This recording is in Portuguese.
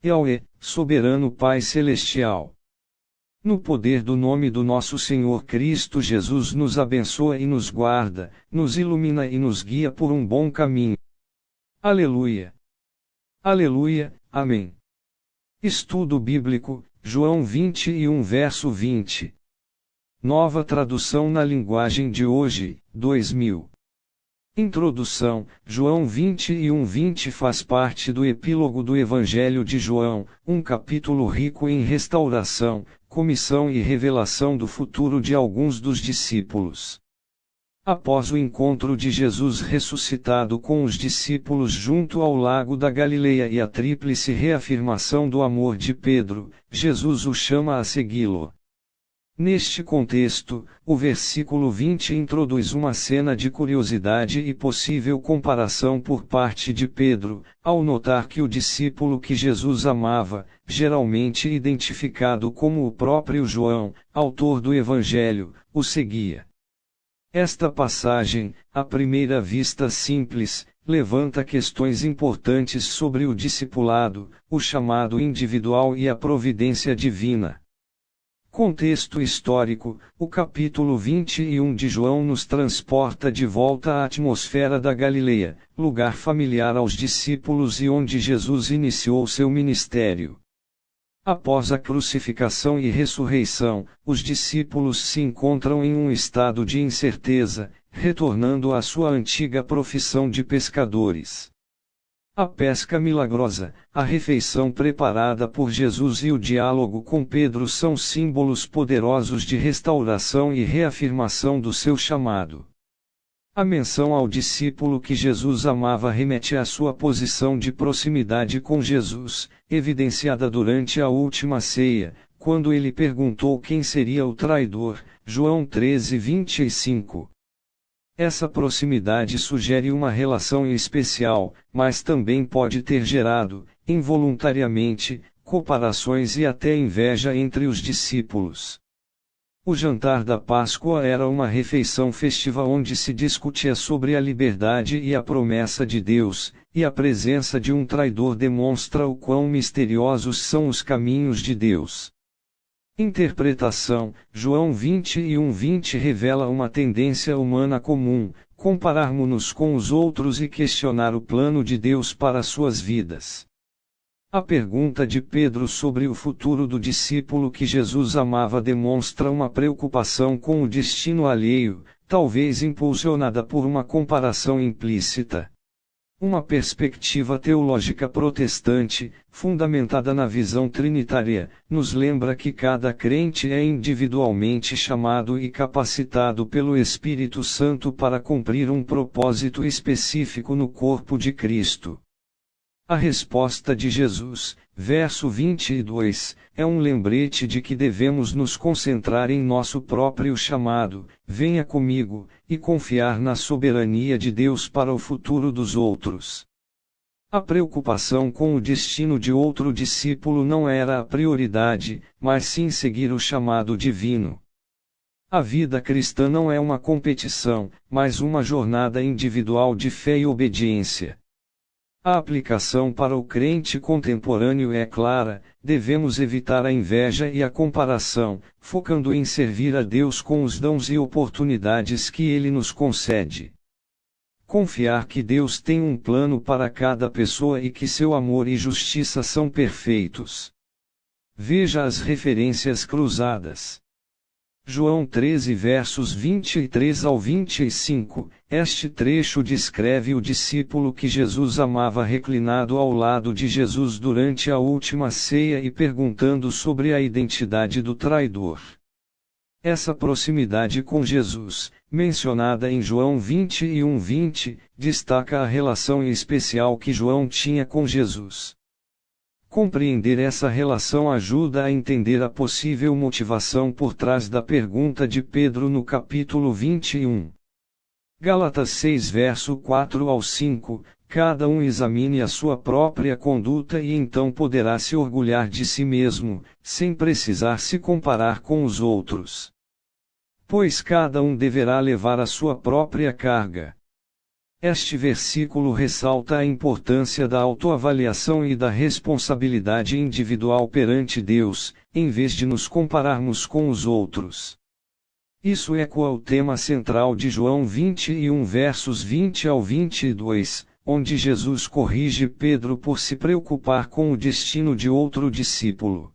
Yahweh, soberano Pai Celestial. No poder do nome do nosso Senhor Cristo Jesus, nos abençoa e nos guarda, nos ilumina e nos guia por um bom caminho. Aleluia. Aleluia, amém. Estudo bíblico, João 21 verso 20. Nova tradução na linguagem de hoje, 2000. Introdução: João 21:20 faz parte do epílogo do Evangelho de João, um capítulo rico em restauração, comissão e revelação do futuro de alguns dos discípulos. Após o encontro de Jesus ressuscitado com os discípulos junto ao lago da Galileia e a tríplice reafirmação do amor de Pedro, Jesus o chama a segui-lo. Neste contexto, o versículo 20 introduz uma cena de curiosidade e possível comparação por parte de Pedro, ao notar que o discípulo que Jesus amava, geralmente identificado como o próprio João, autor do Evangelho, o seguia. Esta passagem, à primeira vista simples, levanta questões importantes sobre o discipulado, o chamado individual e a providência divina. Contexto histórico: o capítulo 21 de João nos transporta de volta à atmosfera da Galileia, lugar familiar aos discípulos e onde Jesus iniciou seu ministério. Após a crucificação e ressurreição, os discípulos se encontram em um estado de incerteza, retornando à sua antiga profissão de pescadores. A pesca milagrosa, a refeição preparada por Jesus e o diálogo com Pedro são símbolos poderosos de restauração e reafirmação do seu chamado. A menção ao discípulo que Jesus amava remete à sua posição de proximidade com Jesus, evidenciada durante a última ceia, quando ele perguntou quem seria o traidor, João 13:25. Essa proximidade sugere uma relação especial, mas também pode ter gerado, involuntariamente, comparações e até inveja entre os discípulos. O jantar da Páscoa era uma refeição festiva onde se discutia sobre a liberdade e a promessa de Deus, e a presença de um traidor demonstra o quão misteriosos são os caminhos de Deus. Interpretação: João 21:20 revela uma tendência humana comum, compararmos-nos com os outros e questionar o plano de Deus para suas vidas. A pergunta de Pedro sobre o futuro do discípulo que Jesus amava demonstra uma preocupação com o destino alheio, talvez impulsionada por uma comparação implícita. Uma perspectiva teológica protestante, fundamentada na visão trinitária, nos lembra que cada crente é individualmente chamado e capacitado pelo Espírito Santo para cumprir um propósito específico no corpo de Cristo. A resposta de Jesus, verso 22, é um lembrete de que devemos nos concentrar em nosso próprio chamado, venha comigo, e confiar na soberania de Deus para o futuro dos outros. A preocupação com o destino de outro discípulo não era a prioridade, mas sim seguir o chamado divino. A vida cristã não é uma competição, mas uma jornada individual de fé e obediência. A aplicação para o crente contemporâneo é clara: devemos evitar a inveja e a comparação, focando em servir a Deus com os dons e oportunidades que Ele nos concede. Confiar que Deus tem um plano para cada pessoa e que seu amor e justiça são perfeitos. Veja as referências cruzadas. João 13 versos 23 ao 25, este trecho descreve o discípulo que Jesus amava reclinado ao lado de Jesus durante a última ceia e perguntando sobre a identidade do traidor. Essa proximidade com Jesus, mencionada em João 21:20, destaca a relação especial que João tinha com Jesus. Compreender essa relação ajuda a entender a possível motivação por trás da pergunta de Pedro no capítulo 21. Gálatas 6 verso 4 ao 5, cada um examine a sua própria conduta e então poderá se orgulhar de si mesmo, sem precisar se comparar com os outros. Pois cada um deverá levar a sua própria carga. Este versículo ressalta a importância da autoavaliação e da responsabilidade individual perante Deus, em vez de nos compararmos com os outros. Isso ecoa o tema central de João 21 versos 20 ao 22, onde Jesus corrige Pedro por se preocupar com o destino de outro discípulo.